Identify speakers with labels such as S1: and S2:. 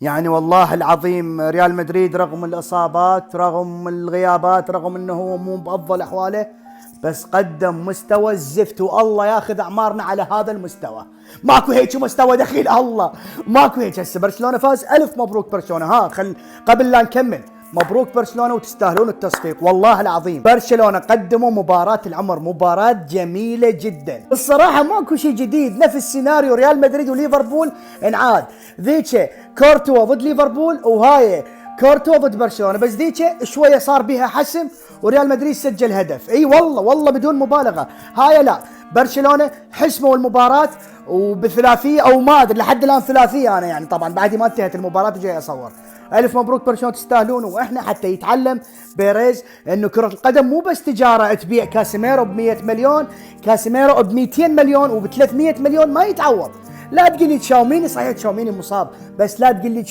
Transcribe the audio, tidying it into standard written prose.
S1: يعني والله العظيم ريال مدريد رغم الإصابات رغم الغيابات رغم أنه هو مو بأفضل أحواله، بس قدم مستوى الزفت، والله ياخذ أعمارنا على هذا المستوى. ماكو هيك مستوى دخيل الله، ماكو هيك. هسه برشلونة فاز، ألف مبروك برشلونة. قبل لا نكمل، مبروك برشلونة وتستاهلون التصفيق والله العظيم. برشلونة قدموا مباراة العمر، مباراة جميلة جدا الصراحة. ماكو شيء جديد، نفس سيناريو ريال مدريد وليفربول انعاد. ذيك كورتوا ضد ليفربول، وهاي كورتوا ضد برشلونة، بس ذيك شوية صار بها حسم وريال مدريد سجل هدف. اي والله والله بدون مبالغة. هاي لا، برشلونة حسموا المباراة وبثلاثية او ما ادري، لحد الان ثلاثية انا يعني طبعا بعد ما انتهت المباراة جاي اصور. الف مبروك برشلونه، تستاهلون. واحنا حتى يتعلم بيريز انه كره القدم مو بس تجاره، تبيع كاسيميرو ب 100 مليون، كاسيميرو ب 200 مليون وب 300 مليون ما يتعوض. لا تقول لي تشاوميني، صحيح تشاوميني مصاب، بس لا تقول لي